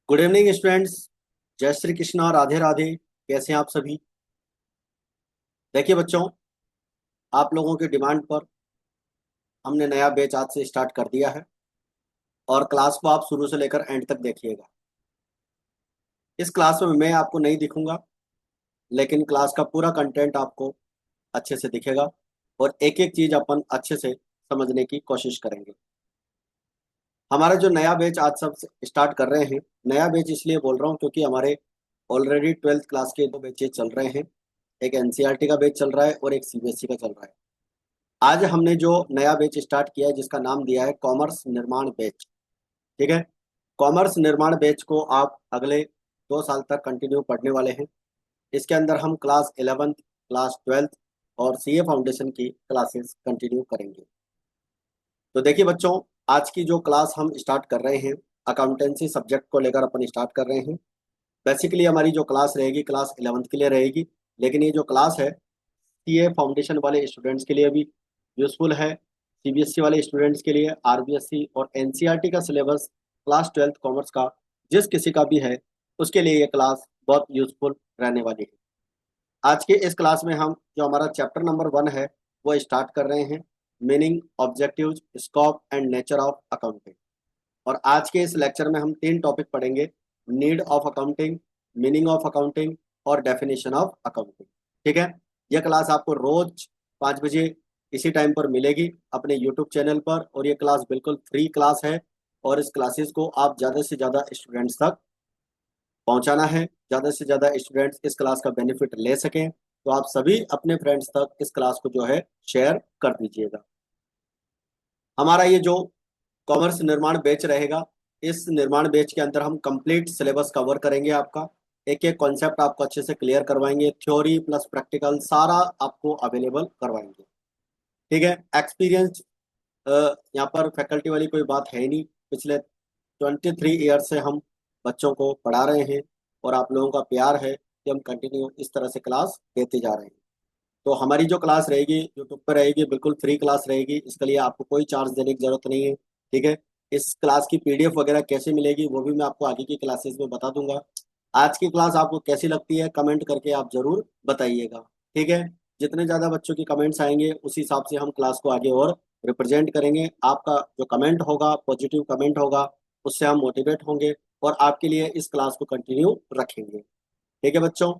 Good evening students. जय श्री कृष्णा, राधे राधे। कैसे हैं आप सभी? देखिए बच्चों, आप लोगों की डिमांड पर हमने नया बैच आज से स्टार्ट कर दिया है और क्लास को आप शुरू से लेकर एंड तक देखिएगा। इस क्लास में मैं आपको नहीं दिखूंगा, लेकिन क्लास का पूरा कंटेंट आपको अच्छे से दिखेगा और एक एक चीज अपन अच्छे से समझने की कोशिश करेंगे। हमारा जो नया बैच आज सब स्टार्ट कर रहे हैं, नया बैच इसलिए बोल रहा हूँ क्योंकि हमारे ऑलरेडी 12th क्लास के दो बैचेज चल रहे हैं। एक एनसीईआरटी का बैच चल रहा है और एक सीबीएसई का चल रहा है। आज हमने जो नया बैच स्टार्ट किया है जिसका नाम दिया है कॉमर्स निर्माण बैच। ठीक है। कॉमर्स निर्माण बैच को आप अगले 2 साल तक कंटिन्यू पढ़ने वाले हैं। इसके अंदर हम क्लास 11th, क्लास 12th और सीए फाउंडेशन की क्लासेस कंटिन्यू करेंगे। तो देखिए बच्चों, आज की जो क्लास हम स्टार्ट कर रहे हैं, अकाउंटेंसी सब्जेक्ट को लेकर अपन स्टार्ट कर रहे हैं। बेसिकली हमारी जो क्लास रहेगी क्लास 11th के लिए रहेगी, लेकिन ये जो क्लास है सीए फाउंडेशन वाले स्टूडेंट्स के लिए भी यूजफुल है। सीबीएसई वाले स्टूडेंट्स के लिए, आरबीएसई और एनसीईआरटी का सिलेबस क्लास 12th कॉमर्स का जिस किसी का भी है उसके लिए ये क्लास बहुत यूजफुल रहने वाली है। आज के इस क्लास में हम जो हमारा चैप्टर नंबर 1 है वो स्टार्ट कर रहे हैं, meaning, objectives, scope and nature of accounting. और आज के इस लेक्चर में हम 3 टॉपिक पढ़ेंगे: need of accounting, meaning of accounting और डेफिनेशन ऑफ अकाउंटिंग। ठीक है। यह क्लास आपको रोज 5 बजे इसी टाइम पर मिलेगी अपने यूट्यूब चैनल पर, और ये क्लास बिल्कुल फ्री क्लास है और इस क्लासेस को आप ज़्यादा से ज़्यादा स्टूडेंट्स तक पहुंचाना है। ज़्यादा से ज़्यादा स्टूडेंट्स इस क्लास का बेनिफिट ले सकें, तो आप सभी अपने फ्रेंड्स तक इस क्लास को जो है शेयर कर दीजिएगा। हमारा ये जो कॉमर्स निर्माण बैच रहेगा, इस निर्माण बैच के अंदर हम कंप्लीट सिलेबस कवर करेंगे। आपका एक एक कॉन्सेप्ट आपको अच्छे से क्लियर करवाएंगे, थ्योरी प्लस प्रैक्टिकल सारा आपको अवेलेबल करवाएंगे। ठीक है। एक्सपीरियंस यहाँ पर फैकल्टी वाली कोई बात है ही नहीं। पिछले 23 ईयर से हम बच्चों को पढ़ा रहे हैं और आप लोगों का प्यार है कि हम कंटिन्यू इस तरह से क्लास देते जा रहे हैं। तो हमारी जो क्लास रहेगी यूट्यूब पर रहेगी, बिल्कुल फ्री क्लास रहेगी, इसके लिए आपको कोई चार्ज देने की जरूरत नहीं है। ठीक है। इस क्लास की पीडीएफ वगैरह कैसे मिलेगी वो भी मैं आपको आगे की क्लासेस में बता दूंगा। आज की क्लास आपको कैसी लगती है कमेंट करके आप जरूर बताइएगा। ठीक है। जितने ज़्यादा बच्चों की कमेंट्स आएंगे उस हिसाब से हम क्लास को आगे और रिप्रेजेंट करेंगे। आपका जो कमेंट होगा, पॉजिटिव कमेंट होगा, उससे हम मोटिवेट होंगे और आपके लिए इस क्लास को कंटिन्यू रखेंगे। ठीक है बच्चों,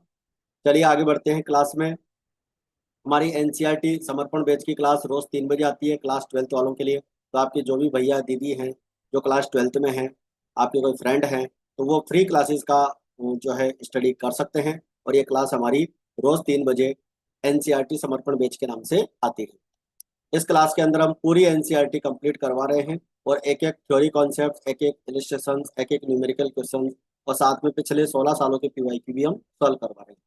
चलिए आगे बढ़ते हैं क्लास में। हमारी एनसीईआरटी समर्पण बैच की क्लास रोज 3 बजे आती है क्लास 12th वालों के लिए। तो आपके जो भी भैया दीदी हैं जो क्लास 12th में हैं, आपके कोई फ्रेंड हैं, तो वो फ्री क्लासेस का जो है स्टडी कर सकते हैं। और ये क्लास हमारी रोज 3 बजे एनसीईआरटी समर्पण बैच के नाम से आती है। इस क्लास के अंदर हम पूरी एनसीईआरटी कंप्लीट करवा रहे हैं और एक एक थ्योरी कॉन्सेप्ट, एक एक इलिस्ट्रेशन, एक एक न्यूमेरिकल क्वेश्चन और साथ में पिछले 16 सालों के पीवाईक्यू भी हम सॉल्व करवा रहे हैं।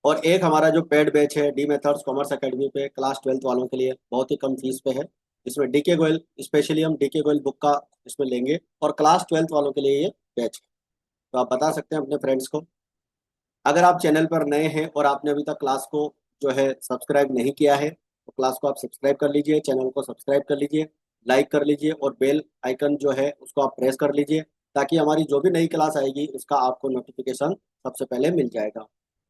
और एक हमारा जो पेड बैच है डी मेथड्स कॉमर्स एकेडमी पे क्लास 12th वालों के लिए बहुत ही कम फीस पे है। इसमें डीके गोयल, स्पेशली हम डीके गोयल बुक का इसमें लेंगे और क्लास 12th वालों के लिए ये बैच है। तो आप बता सकते हैं अपने फ्रेंड्स को। अगर आप चैनल पर नए हैं और आपने अभी तक क्लास को जो है सब्सक्राइब नहीं किया है तो क्लास को आप सब्सक्राइब कर लीजिए, चैनल को सब्सक्राइब कर लीजिए, लाइक कर लीजिए और बेल आइकन जो है उसको आप प्रेस कर लीजिए, ताकि हमारी जो भी नई क्लास आएगी उसका आपको नोटिफिकेशन सबसे पहले मिल जाएगा।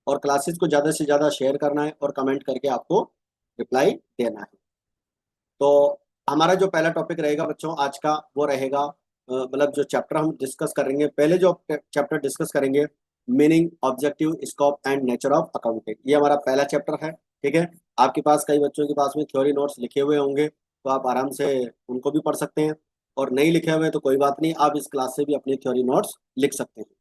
और क्लासेस को ज़्यादा से ज़्यादा शेयर करना है और कमेंट करके आपको रिप्लाई देना है। तो हमारा जो पहला टॉपिक रहेगा बच्चों आज का वो रहेगा, मतलब जो चैप्टर हम डिस्कस करेंगे, पहले जो चैप्टर डिस्कस करेंगे, meaning, objective, scope and nature of accounting, ये हमारा पहला चैप्टर है। ठीक है। आपके पास कई बच्चों के पास में थ्योरी नोट्स लिखे हुए होंगे, तो आप आराम से उनको भी पढ़ सकते हैं, और नहीं लिखे हुए तो कोई बात नहीं, आप इस क्लास से भी अपनी थ्योरी नोट्स लिख सकते हैं।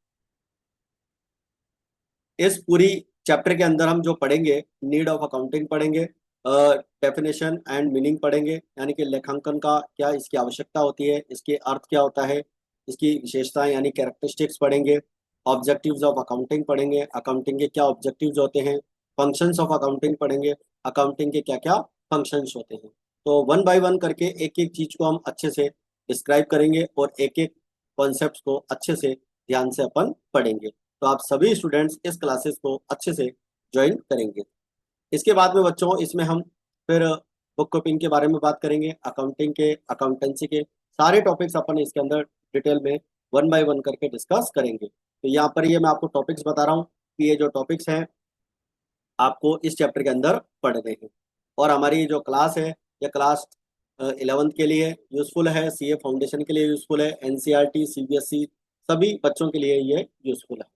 इस पूरी चैप्टर के अंदर हम जो पढ़ेंगे, नीड ऑफ अकाउंटिंग पढ़ेंगे, डेफिनेशन एंड मीनिंग पढ़ेंगे, यानी कि लेखांकन का क्या इसकी आवश्यकता होती है, इसके अर्थ क्या होता है, इसकी विशेषताएं यानी कैरेक्टरिस्टिक्स पढ़ेंगे। ऑब्जेक्टिव्स ऑफ अकाउंटिंग पढ़ेंगे, अकाउंटिंग के क्या ऑब्जेक्टिव्स होते हैं। फंक्शंस ऑफ अकाउंटिंग पढ़ेंगे, अकाउंटिंग के क्या क्या फंक्शंस होते हैं। तो वन बाय वन करके एक एक चीज को हम अच्छे से डिस्क्राइब करेंगे और एक एक कॉन्सेप्ट को अच्छे से ध्यान से अपन पढ़ेंगे। तो आप सभी स्टूडेंट्स इस क्लासेस को अच्छे से ज्वाइन करेंगे। इसके बाद में बच्चों इसमें हम फिर बुक कीपिंग के बारे में बात करेंगे, अकाउंटिंग के, अकाउंटेंसी के सारे टॉपिक्स अपन इसके अंदर डिटेल में वन बाय वन करके डिस्कस करेंगे। तो यहाँ पर ये मैं आपको टॉपिक्स बता रहा हूँ कि ये जो टॉपिक्स हैं आपको इस चैप्टर के अंदर पढ़ने हैं। और हमारी ये जो क्लास है, ये क्लास 11th के लिए यूजफुल है, सीए फाउंडेशन के लिए यूजफुल है, एनसीईआरटी सीबीएसई सभी बच्चों के लिए ये यूजफुल है।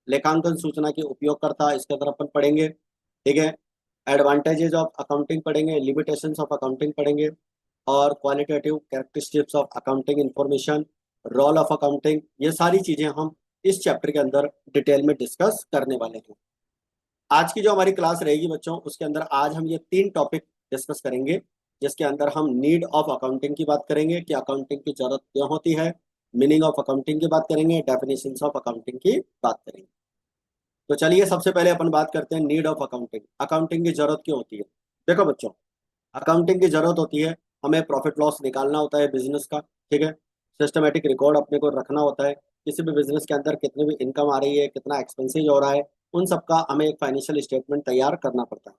लेखांकन सूचना के उपयोगकर्ता इसके अंदर अपन पढ़ेंगे, ठीक है। एडवांटेजेस ऑफ अकाउंटिंग पढ़ेंगे, लिमिटेशंस ऑफ अकाउंटिंग पढ़ेंगे, और qualitative characteristics of accounting information, role of accounting, ये सारी चीजें हम इस चैप्टर के अंदर डिटेल में डिस्कस करने वाले हैं। आज की जो हमारी क्लास रहेगी बच्चों, उसके अंदर आज हम ये 3 टॉपिक डिस्कस करेंगे, जिसके अंदर हम नीड ऑफ अकाउंटिंग की बात करेंगे कि अकाउंटिंग की जरूरत क्यों होती है, मीनिंग ऑफ अकाउंटिंग की बात करेंगे, डेफिनेशंस ऑफ अकाउंटिंग की बात करेंगे। तो चलिए सबसे पहले अपन बात करते हैं नीड ऑफ अकाउंटिंग। अकाउंटिंग की जरूरत क्यों होती है? देखो बच्चों, अकाउंटिंग की जरूरत होती है, हमें प्रॉफिट लॉस निकालना होता है बिजनेस का, ठीक है। सिस्टमेटिक रिकॉर्ड अपने को रखना होता है, किसी भी बिजनेस के अंदर कितनी भी इनकम आ रही है, कितना एक्सपेंसेस हो रहा है, उन सब का हमें एक फाइनेंशियल स्टेटमेंट तैयार करना पड़ता है।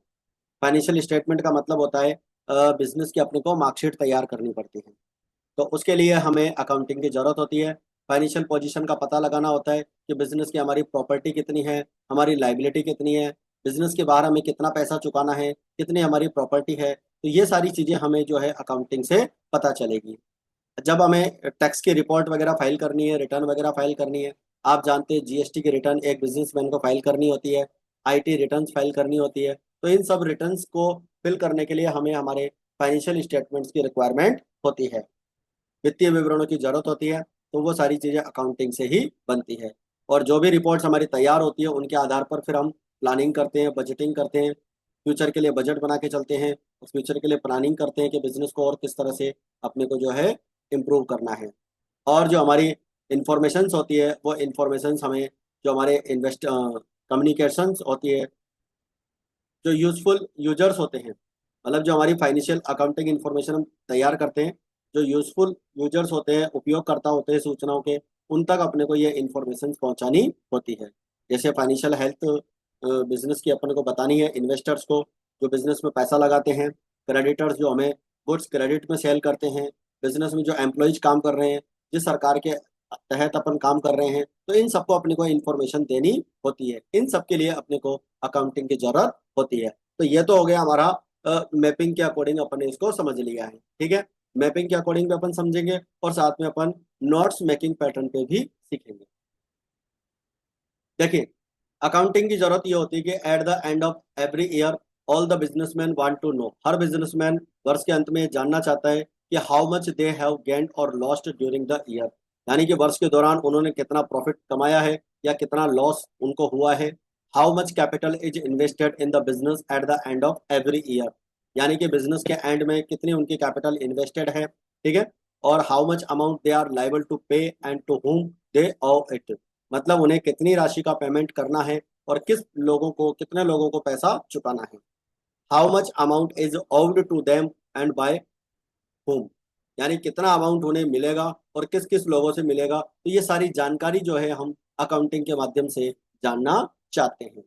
फाइनेंशियल स्टेटमेंट का मतलब होता है बिजनेस की अपने को मार्कशीट तैयार करनी पड़ती है। तो उसके लिए हमें अकाउंटिंग की जरूरत होती है। फाइनेंशियल पोजीशन का पता लगाना होता है कि बिजनेस की हमारी प्रॉपर्टी कितनी है, हमारी लाइबिलिटी कितनी है, बिजनेस के बाहर हमें कितना पैसा चुकाना है, कितनी हमारी प्रॉपर्टी है। तो ये सारी चीजें हमें जो है अकाउंटिंग से पता चलेगी। जब हमें टैक्स की रिपोर्ट वगैरह फाइल करनी है, रिटर्न वगैरह फाइल करनी है, आप जानते हैं जीएसटी की रिटर्न एक बिजनेसमैन को फाइल करनी होती है, आईटी रिटर्न्स फाइल करनी होती है। तो इन सब रिटर्न्स को फिल करने के लिए हमें हमारे फाइनेंशियल स्टेटमेंट्स की रिक्वायरमेंट होती है, वित्तीय विवरणों की जरूरत होती है। तो वो सारी चीजें अकाउंटिंग से ही बनती है। और जो भी रिपोर्ट्स हमारी तैयार होती है उनके आधार पर फिर हम प्लानिंग करते हैं, बजटिंग करते हैं, फ्यूचर के लिए बजट बना के चलते हैं, फ्यूचर के लिए प्लानिंग करते हैं कि बिजनेस को और किस तरह से अपने को जो है इम्प्रूव करना है। और जो हमारी इंफॉर्मेशंस होती है, वो इंफॉर्मेशंस हमें जो हमारे इन्वेस्ट कम्युनिकेशंस होती है, जो यूजफुल यूजर्स होते हैं, मतलब जो हमारी फाइनेंशियल अकाउंटिंग इंफॉर्मेशन हम तैयार करते हैं, जो यूजफुल यूजर्स होते हैं, उपयोगकर्ता होते हैं सूचनाओं के, उन तक अपने को ये इंफॉर्मेशन पहुंचानी होती है। जैसे फाइनेंशियल हेल्थ बिजनेस की अपने को बतानी है, इन्वेस्टर्स को जो बिजनेस में पैसा लगाते हैं, क्रेडिटर्स जो हमें गुड्स क्रेडिट में सेल करते हैं, बिजनेस में जो एम्प्लॉयज काम कर रहे हैं, जिस सरकार के तहत अपन काम कर रहे हैं, तो इन सबको अपने को इन्फॉर्मेशन देनी होती है। इन सब के लिए अपने को अकाउंटिंग की जरूरत होती है। तो ये तो हो गया हमारा मैपिंग के अकॉर्डिंग अपन ने इसको समझ लिया है, ठीक है। मैपिंग के अकॉर्डिंग भी अपन समझेंगे और साथ में अपन नोट्स मेकिंग पैटर्न पे भी सीखेंगे। देखिए, अकाउंटिंग की जरूरत ये होती है कि at the end of every year all the businessman want to know, हर बिजनेसमैन वर्ष के अंत में जानना चाहता है कि how much they have gained और लॉस्ट ड्यूरिंग द ईयर, यानी कि वर्ष के दौरान उन्होंने कितना प्रॉफिट कमाया है या कितना लॉस उनको हुआ है। How much capital is invested in the business at the end of every year, यानी कि बिजनेस के एंड में कितनी उनकी कैपिटल इन्वेस्टेड है, ठीक है। और how much amount they are liable to pay and to whom they owe it, मतलब उन्हें कितनी राशि का पेमेंट करना है और किस लोगों को, कितने लोगों को पैसा चुकाना है। How much amount is owed to them and by whom, यानी कितना अमाउंट उन्हें मिलेगा और किस किस लोगों से मिलेगा। तो ये सारी जानकारी जो है हम अकाउंटिंग के माध्यम से जानना चाहते हैं।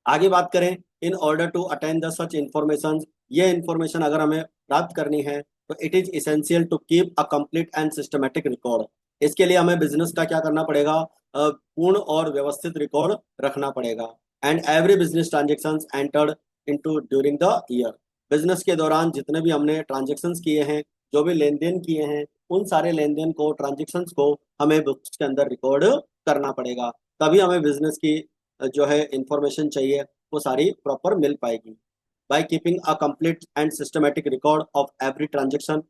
आगे बात करें, in order to attend the such information, ये इंफॉर्मेशन अगर हमें प्राप्त करनी है तो it is essential to keep a complete and systematic record. इसके लिए हमें बिजनेस का क्या करना पड़ेगा, पूर्ण और व्यवस्थित रिकॉर्ड रखना पड़ेगा। And every business transaction entered into during the year, business के दौरान जितने भी हमने ट्रांजेक्शन किए हैं, जो भी लेन देन किए हैं, उन सारे लेन देन को, ट्रांजेक्शन को हमें बुक्स के अंदर रिकॉर्ड करना पड़ेगा। तभी हमें बिजनेस की जो है इंफॉर्मेशन चाहिए वो सारी प्रॉपर मिल पाएगी। By keeping a complete and systematic record of every transaction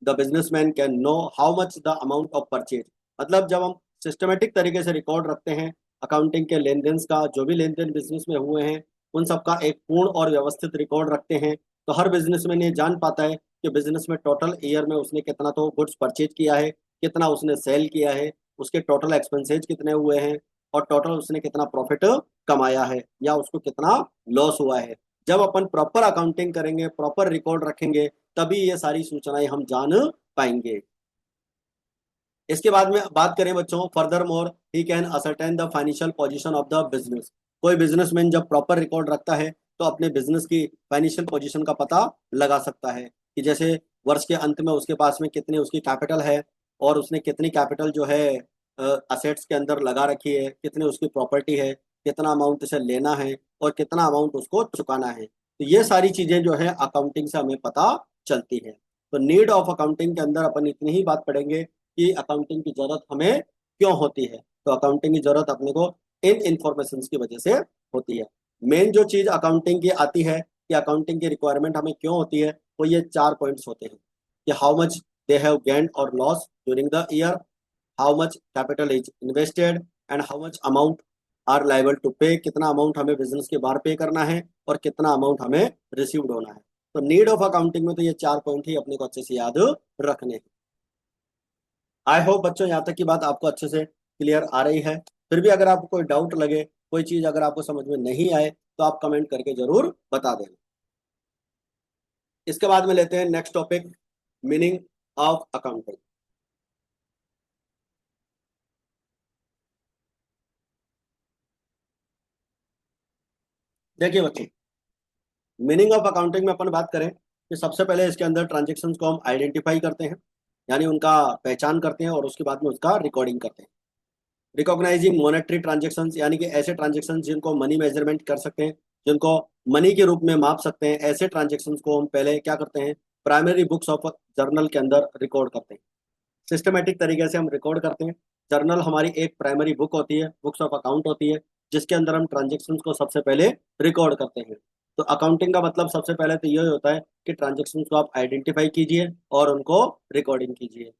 the businessman can know how much the amount of purchase, मतलब जब हम सिस्टमेटिक तरीके से रिकॉर्ड रखते हैं अकाउंटिंग के लेन देन का, जो भी लेन देन बिजनेस में हुए हैं उन सब का एक पूर्ण और व्यवस्थित रिकॉर्ड रखते हैं, तो हर बिजनेसमैन ये जान पाता है कि बिजनेस में टोटल ईयर में उसने कितना तो गुड्स परचेज किया है, कितना उसने सेल किया है, उसके टोटल एक्सपेंसेज कितने हुए हैं, और टोटल उसने कितना प्रॉफिट कमाया है या उसको कितना लॉस हुआ है। जब अपन प्रॉपर अकाउंटिंग करेंगे, प्रॉपर रिकॉर्ड रखेंगे, तभी ये सारी सूचनाएं हम जान पाएंगे। इसके बाद में बात करें बच्चों, further more he can ascertain the financial position of the business, कोई बिजनेसमैन जब प्रॉपर रिकॉर्ड रखता है तो अपने बिजनेस की फाइनेंशियल पोजीशन का पता लगा सकता है कि जैसे वर्ष के अंत में उसके पास में कितनी उसकी कैपिटल है, और उसने कितनी कैपिटल जो है असेट्स के अंदर लगा रखी है, कितनी उसकी प्रॉपर्टी है, कितना अमाउंट उसे लेना है और कितना अमाउंट उसको चुकाना है। तो ये सारी चीजें जो है अकाउंटिंग से हमें पता चलती है। तो नीड ऑफ अकाउंटिंग के अंदर अपन इतनी ही बात पढ़ेंगे कि अकाउंटिंग की जरूरत हमें क्यों होती है। तो अकाउंटिंग की जरूरत अपने को इन इंफॉर्मेशन की वजह से होती है। मेन जो चीज अकाउंटिंग की आती है कि अकाउंटिंग की रिक्वायरमेंट हमें क्यों होती है, वो ये 4 पॉइंट्स होते हैं कि how much they have gained और loss during the year, how much capital is invested, and how much amount are liable to pay, कितना अमाउंट हमें बिजनेस के बाहर पे करना है और कितना अमाउंट हमें रिसीव्ड होना है। तो नीड ऑफ अकाउंटिंग में तो ये 4 पॉइंट ही अपने को अच्छे से याद रखने हैं। आई होप बच्चों यहाँ तक की बात आपको अच्छे से क्लियर आ रही है। फिर भी अगर आपको कोई डाउट लगे, कोई चीज अगर आपको समझ में नहीं आए, तो आप कमेंट करके जरूर बता देना। इसके बाद में लेते हैं next topic, meaning of accounting. देखिए बच्चों, मीनिंग ऑफ अकाउंटिंग में अपन बात करें कि सबसे पहले इसके अंदर ट्रांजेक्शन्स को हम आइडेंटिफाई करते हैं, यानी उनका पहचान करते हैं, और उसके बाद में उसका रिकॉर्डिंग करते हैं। रिकॉग्नाइजिंग मॉनेटरी ट्रांजेक्शंस, यानी कि ऐसे ट्रांजेक्शन्स जिनको मनी मेजरमेंट कर सकते हैं, जिनको मनी के रूप में माप सकते हैं, ऐसे ट्रांजेक्शन्स को हम पहले क्या करते हैं, प्राइमरी बुक्स ऑफ जर्नल के अंदर रिकॉर्ड करते हैं। सिस्टमेटिक तरीके से हम रिकॉर्ड करते हैं। जर्नल हमारी एक प्राइमरी बुक होती है, बुक्स ऑफ अकाउंट होती है, जिसके अंदर हम ट्रांजेक्शन्स को सबसे पहले रिकॉर्ड करते हैं। तो अकाउंटिंग का मतलब सबसे पहले तो यही होता है कि ट्रांजेक्शन्स को आप आइडेंटिफाई कीजिए और उनको रिकॉर्डिंग कीजिए।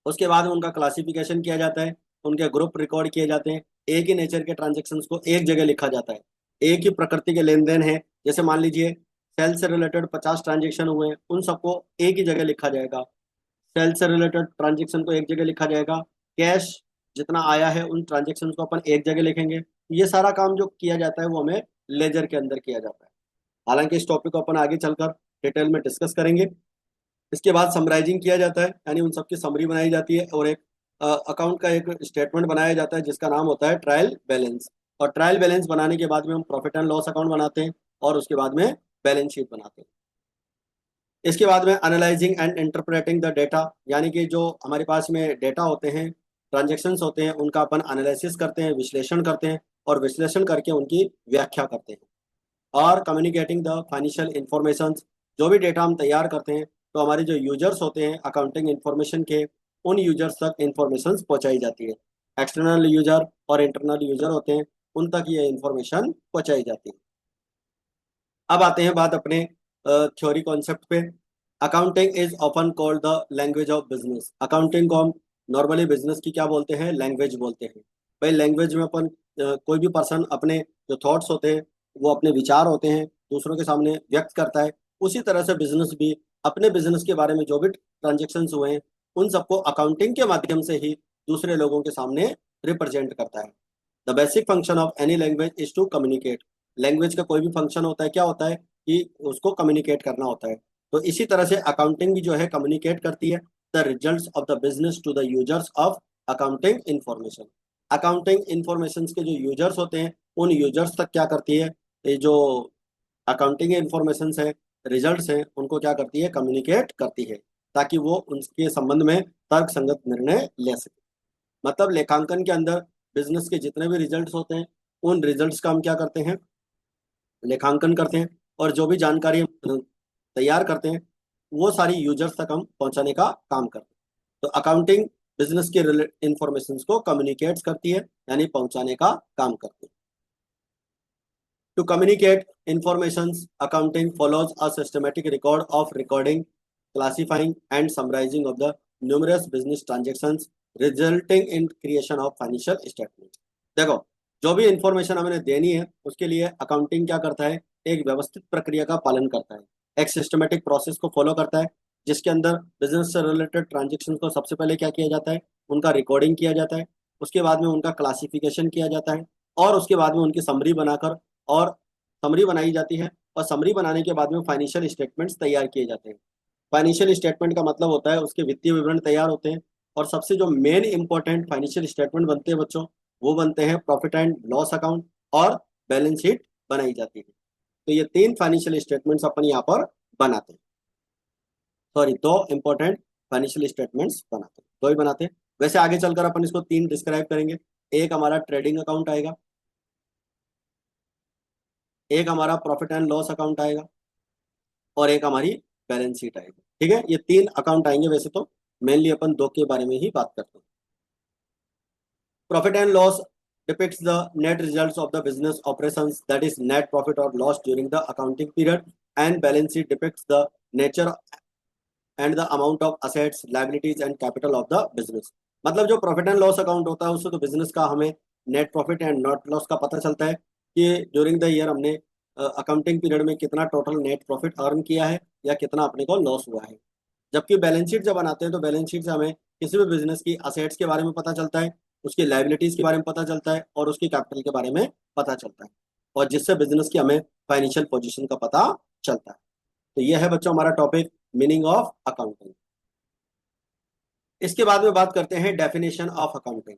उसके बाद में उनका क्लासिफिकेशन किया जाता है, उनके ग्रुप रिकॉर्ड किए जाते हैं। एक ही नेचर के ट्रांजेक्शन्स को एक जगह लिखा जाता है, एक ही प्रकृति के लेन देन है। जैसे मान लीजिए सेल से रिलेटेड 50 ट्रांजेक्शन हुए हैं, उन सबको एक ही जगह लिखा जाएगा। सेल से रिलेटेड ट्रांजेक्शन को एक जगह लिखा जाएगा। कैश जितना आया है उन ट्रांजेक्शन को अपन एक जगह लिखेंगे। ये सारा काम जो किया जाता है वो हमें लेजर के अंदर किया जाता है। हालांकि इस टॉपिक को अपन आगे चलकर डिटेल में डिस्कस करेंगे। इसके बाद समराइजिंग किया जाता है, यानी उन सबकी समरी बनाई जाती है, और एक अकाउंट का एक स्टेटमेंट बनाया जाता है जिसका नाम होता है ट्रायल बैलेंस। और ट्रायल बैलेंस बनाने के बाद में हम प्रॉफिट एंड लॉस अकाउंट बनाते हैं, और उसके बाद में बैलेंस शीट बनाते हैं। इसके बाद में analysing and interpreting the data, यानी कि जो हमारे पास में डेटा होते हैं, ट्रांजेक्शन्स होते हैं, उनका अपन एनालिसिस करते हैं, विश्लेषण करते हैं, और विश्लेषण करके उनकी व्याख्या करते हैं। और कम्युनिकेटिंग द फाइनेंशियल इंफॉर्मेशन, जो भी डेटा हम तैयार करते हैं, तो हमारे जो यूजर्स होते हैं अकाउंटिंग इंफॉर्मेशन के, उन यूजर्स तक इंफॉर्मेशन पहुंचाई जाती है। एक्सटर्नल यूजर और इंटरनल यूजर होते हैं, उन तक ये इंफॉर्मेशन पहुंचाई जाती है। अब आते हैं बात अपने थ्योरी कॉन्सेप्ट पे। Accounting is often called the language of business. Accounting को हम नॉर्मली बिजनेस की क्या बोलते हैं, लैंग्वेज बोलते हैं। भाई लैंग्वेज में अपन कोई भी पर्सन अपने जो थॉट्स होते हैं, वो अपने विचार होते हैं, दूसरों के सामने व्यक्त करता है। उसी तरह से बिजनेस भी अपने बिजनेस के बारे में जो भी ट्रांजेक्शन्स हुए हैं, उन सबको अकाउंटिंग के माध्यम से ही दूसरे लोगों के सामने रिप्रेजेंट करता है। The basic function of any language is to communicate. Language का कोई भी फंक्शन होता है, क्या होता है कि उसको कम्युनिकेट करना होता है। तो इसी तरह से अकाउंटिंग भी जो है कम्युनिकेट करती है the results of the business to the users of accounting information. Accounting information के जो यूजर्स होते हैं, उन यूजर्स तक क्या करती है, ये जो अकाउंटिंग इंफॉर्मेशन है, रिजल्ट्स हैं, उनको क्या करती है, कम्युनिकेट करती है, ताकि वो उनके संबंध में तर्क संगत निर्णय ले सके। मतलब लेखांकन के अंदर बिजनेस के जितने भी रिजल्ट्स होते हैं, उन रिजल्ट्स का हम क्या करते हैं, लेखांकन करते हैं, और जो भी जानकारी हम तैयार करते हैं, वो सारी यूजर्स तक हम पहुंचाने का काम करते हैं। तो अकाउंटिंग बिजनेस के इंफॉर्मेशन को कम्युनिकेट करती है, यानी पहुंचाने का काम करती है। To communicate information, accounting follows a systematic record of recording, classifying and summarising of the numerous business transactions resulting in creation of financial statement. देखो, जो भी इंफॉर्मेशन हमें देनी है, उसके लिए अकाउंटिंग क्या करता है, एक व्यवस्थित प्रक्रिया का पालन करता है, एक सिस्टमेटिक प्रोसेस को फॉलो करता है, जिसके अंदर बिजनेस से रिलेटेड ट्रांजेक्शन को सबसे पहले क्या किया जाता है, उनका रिकॉर्डिंग किया जाता है। उसके बाद में उनका क्लासिफिकेशन किया जाता है, और उसके बाद में उनकी समरी बनाकर, और समरी बनाई जाती है, और समरी बनाने के बाद में फाइनेंशियल स्टेटमेंट्स तैयार किए जाते हैं। फाइनेंशियल स्टेटमेंट का मतलब होता है उसके वित्तीय विवरण तैयार होते हैं। और सबसे जो मेन इंपॉर्टेंट फाइनेंशियल स्टेटमेंट बनते हैं बच्चों, वो बनते हैं प्रॉफिट एंड लॉस अकाउंट, और बैलेंस शीट बनाई जाती है। तो ये 3 फाइनेंशियल स्टेटमेंट्स अपन यहाँ पर बनाते हैं। सॉरी, दो इंपॉर्टेंट फाइनेंशियल स्टेटमेंट्स बनाते हैं, दो ही बनाते हैं। वैसे आगे चलकर अपन इसको तीन डिस्क्राइब करेंगे। एक हमारा ट्रेडिंग अकाउंट आएगा, एक हमारा प्रॉफिट एंड लॉस अकाउंट आएगा, और एक हमारी बैलेंस शीट आएगी। ठीक है, ये तीन अकाउंट आएंगे। वैसे तो मेनली अपन दो के बारे में ही बात करते हैं। Profit and loss depicts the net results of the business operations, that is net profit or loss during the accounting period, and balance sheet depicts the nature and the amount of assets, liabilities and capital of the business। मतलब जो profit and loss account होता है उससे तो business का हमें net profit and net loss का पता चलता है कि ड्यूरिंग द ईयर हमने अकाउंटिंग पीरियड में कितना टोटल नेट प्रॉफिट अर्न किया है या कितना अपने को लॉस हुआ है। जबकि बैलेंस शीट जब बनाते हैं तो बैलेंस शीट से हमें किसी भी बिजनेस की असेट्स के बारे में पता चलता है, उसकी लाइबिलिटीज के बारे में पता चलता है और उसकी कैपिटल के बारे में पता चलता है, और जिससे बिजनेस की हमें फाइनेंशियल पोजीशन का पता चलता है। तो यह है बच्चों हमारा टॉपिक, मीनिंग ऑफ अकाउंटिंग। इसके बाद में बात करते हैं डेफिनेशन ऑफ अकाउंटिंग।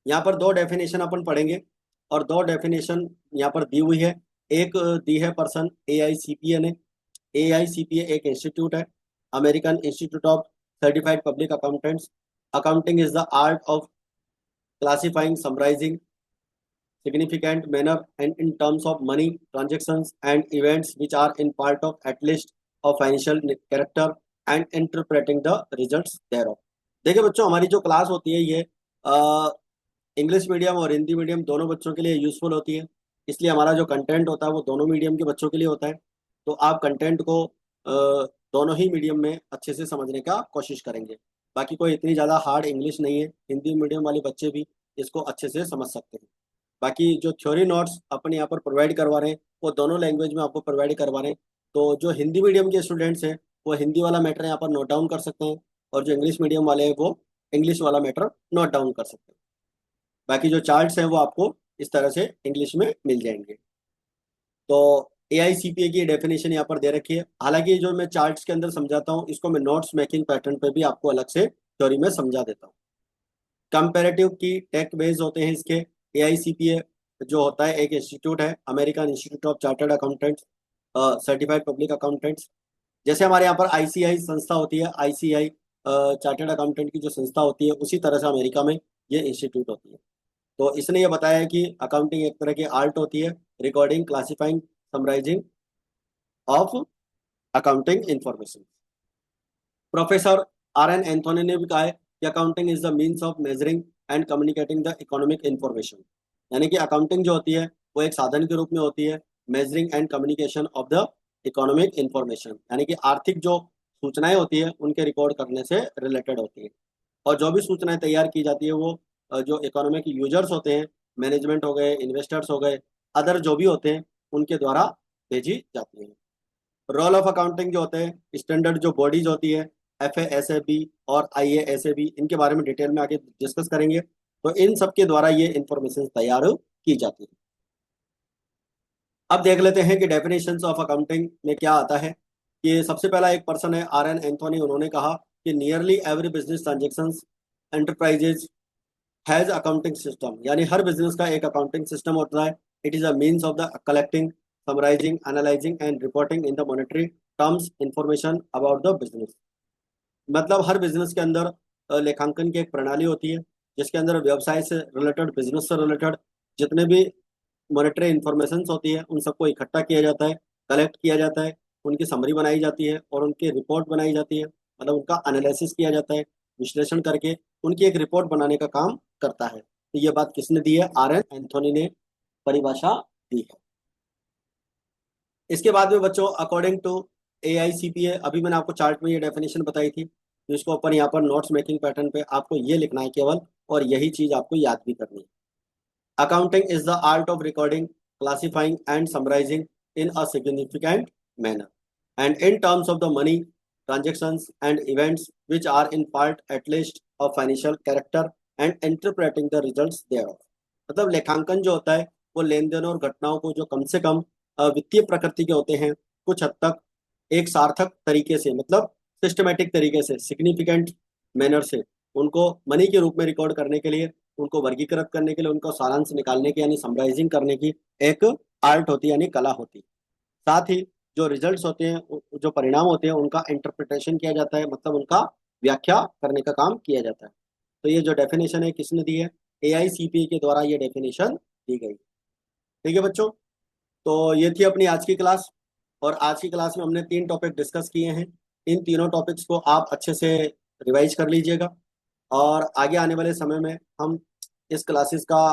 यहाँ पर दो डेफिनेशन अपन पढ़ेंगे और दो डेफिनेशन यहाँ पर दी हुई है। एक दी है पर्सन AICPA ने। AICPA एक इंस्टीट्यूट है, American Institute of Certified Public Accountants. Accounting is the art of classifying, summarising significant manner and in terms of money transactions and events which are in part of at least of financial character and interpreting the results thereof। देखिए बच्चों, हमारी जो class होती है ये English medium और Hindi medium दोनों बच्चों के लिए यूजफुल होती है, इसलिए हमारा जो कंटेंट होता है वो दोनों मीडियम के बच्चों के लिए होता है। तो आप कंटेंट को दोनों ही मीडियम में अच्छे से समझने का कोशिश करेंगे। बाकी कोई इतनी ज़्यादा हार्ड इंग्लिश नहीं है, हिंदी मीडियम वाले बच्चे भी इसको अच्छे से समझ सकते हैं। बाकी जो थ्योरी नोट्स अपन यहाँ पर प्रोवाइड करवा रहे हैं वो दोनों लैंग्वेज में आपको प्रोवाइड करवा रहे हैं। तो जो हिंदी मीडियम के स्टूडेंट्स हैं वो हिंदी वाला मैटर यहाँ पर नोट डाउन कर सकते हैं, और जो इंग्लिश मीडियम वाले हैं वो इंग्लिश वाला मैटर नोट डाउन कर सकते हैं। बाकी जो चार्ट्स हैं वो आपको इस तरह से इंग्लिश में मिल जाएंगे। तो AICPA की डेफिनेशन यहाँ पर दे रखी है। हालांकि जो मैं चार्ट्स के अंदर समझाता हूँ इसको मैं नोट्स मेकिंग पैटर्न पे भी आपको अलग से थ्योरी में समझा देता हूँ। कंपेरेटिव की टेक बेस होते हैं इसके। AICPA जो होता है एक इंस्टीट्यूट है, American Institute of chartered accountants, certified Public accountants. जैसे हमारे यहाँ पर ICI संस्था होती है, ICI चार्टर्ड अकाउंटेंट की जो संस्था होती है, उसी तरह से अमेरिका में ये इंस्टीट्यूट होती है। तो इसने ये बताया है कि अकाउंटिंग एक तरह की आर्ट होती है, recording, classifying, summarising of accounting information. Professor RN Anthony ने भी कहा है कि accounting is the means of measuring and communicating the economic information. यानी कि अकाउंटिंग जो होती है वो एक साधन के रूप में होती है measuring and communication of the economic information, यानी कि आर्थिक जो सूचनाएं होती है उनके रिकॉर्ड करने से रिलेटेड होती है। और जो भी सूचनाएं तैयार की जाती है वो जो इकोनॉमिक यूजर्स होते हैं, मैनेजमेंट हो गए, इन्वेस्टर्स हो गए, अदर जो भी होते हैं उनके द्वारा भेजी जाती है। रोल ऑफ अकाउंटिंग जो होते हैं, स्टैंडर्ड जो बॉडीज होती है FASAB और IASAB, इनके बारे में डिटेल में आगे डिस्कस करेंगे। तो इन सब के द्वारा ये इंफॉर्मेशन तैयार की जाती है। अब देख लेते हैं कि डेफिनेशंस ऑफ अकाउंटिंग में क्या आता है। कि सबसे पहला एक पर्सन है RN एंथोनी, उन्होंने कहा कि nearly every business transactions enterprises has accounting system, यानी हर बिजनेस का एक अकाउंटिंग सिस्टम होता है। It is a means of the collecting, summarising, analysing and reporting in the monetary terms information about the business. मतलब हर बिजनेस के अंदर लेखांकन की एक प्रणाली होती है जिसके अंदर व्यवसाय से रिलेटेड, बिजनेस से रिलेटेड जितने भी मॉनेटरी इंफॉर्मेशन होती है उन सबको इकट्ठा किया जाता है, कलेक्ट किया जाता है, उनकी समरी बनाई जाती है और उनकी रिपोर्ट बनाई जाती है। मतलब उनका एनालिसिस किया जाता है, विश्लेषण करके उनकी एक रिपोर्ट बनाने का काम करता है। तो ये बात किसने दी है? RN एंथोनी ने परिभाषा दी है। इसके बाद में बच्चों अकॉर्डिंग टू AICPA, अभी मैंने आपको चार्ट में ये डेफिनेशन बताई थी, तो इसको ऊपर यहाँ पर नोट्स मेकिंग पैटर्न पे आपको ये लिखना है केवल, और यही चीज आपको याद भी करनी है। Accounting is the art of recording, classifying, and summarizing in a significant manner, and in terms of the money, transactions, and events which are in part at least of financial character and interpreting the results thereof। मतलब लेखांकन जो होता है वो लेन then और घटनाओं को जो कम से कम वित्तीय प्रकृति के होते हैं, कुछ हद तक एक सार्थक तरीके से, मतलब सिस्टमेटिक तरीके से, सिग्निफिकेंट मैनर से उनको मनी के रूप में रिकॉर्ड करने के लिए, उनको वर्गीकृत करने के लिए, उनको सारांश निकालने की यानी समराइजिंग करने की एक आर्ट होती है, यानी कला होती है। साथ ही जो रिजल्ट्स होते हैं, जो परिणाम होते हैं, उनका इंटरप्रिटेशन किया जाता है, मतलब उनका व्याख्या करने का काम किया जाता है। तो ये जो डेफिनेशन है किसने दी है? AICPE के द्वारा ये डेफिनेशन दी गई। ठीक है बच्चों, तो ये थी अपनी आज की क्लास। और आज की क्लास में हमने 3 टॉपिक डिस्कस किए हैं। इन तीनों टॉपिक्स को आप अच्छे से रिवाइज कर लीजिएगा, और आगे आने वाले समय में हम इस क्लासेस का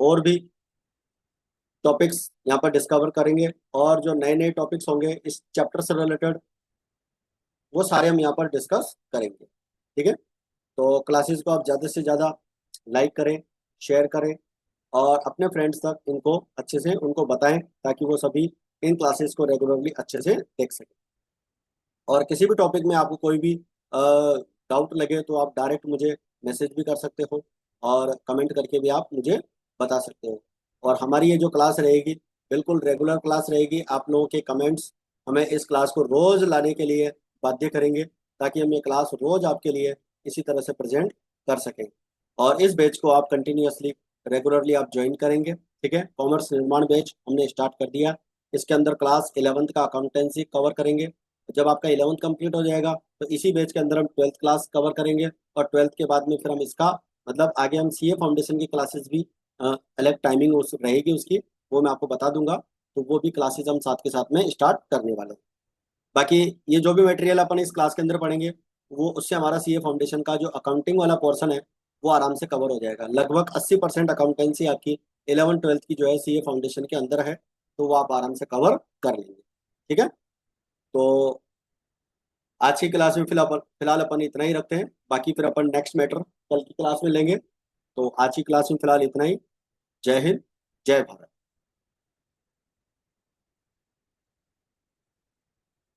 और भी टॉपिक्स यहाँ पर डिस्कवर करेंगे, और जो नए नए टॉपिक्स होंगे इस चैप्टर से रिलेटेड, वो सारे हम यहाँ पर डिस्कस करेंगे। ठीक है, तो क्लासेस को आप ज़्यादा से ज़्यादा लाइक करें, शेयर करें, और अपने फ्रेंड्स तक इनको अच्छे से उनको बताएं, ताकि वो सभी इन क्लासेस को रेगुलरली अच्छे से देख सकें। और किसी भी टॉपिक में आपको कोई भी डाउट लगे तो आप डायरेक्ट मुझे मैसेज भी कर सकते हो, और कमेंट करके भी आप मुझे बता सकते हो। और हमारी ये जो क्लास रहेगी, बिल्कुल रेगुलर क्लास रहेगी। आप लोगों के कमेंट्स हमें इस क्लास को रोज लाने के लिए बाध्य करेंगे, ताकि हम ये क्लास रोज आपके लिए इसी तरह से प्रेजेंट कर सकें। और इस बैच को आप कंटिन्यूअसली रेगुलरली आप ज्वाइन करेंगे। ठीक है, कॉमर्स निर्माण बैच हमने स्टार्ट कर दिया। इसके अंदर क्लास 11th का अकाउंटेंसी कवर करेंगे। जब आपका 11th कंप्लीट हो जाएगा तो इसी बैच के अंदर हम 12th क्लास कवर करेंगे, और 12th के बाद में फिर हम इसका मतलब आगे हम CA फाउंडेशन की क्लासेस भी अलग टाइमिंग उस रहेगी उसकी, वो मैं आपको बता दूंगा। तो वो भी क्लासेस हम साथ के साथ में स्टार्ट करने वाले हैं। बाकी ये जो भी मटेरियल अपन इस क्लास के अंदर पढ़ेंगे, वो उससे हमारा CA फाउंडेशन का जो अकाउंटिंग वाला पोर्शन है वो आराम से कवर हो जाएगा। लगभग 80% अकाउंटेंसी आपकी 11th 12th की जो है CA फाउंडेशन के अंदर है, तो वो आप आराम से कवर कर लेंगे। ठीक है, तो आज की क्लास में फिलहाल अपन इतना ही रखते हैं। बाकी फिर अपन नेक्स्ट मैटर कल की क्लास में लेंगे। तो आज की क्लास में फिलहाल इतना ही। जय हिंद, जय भारत।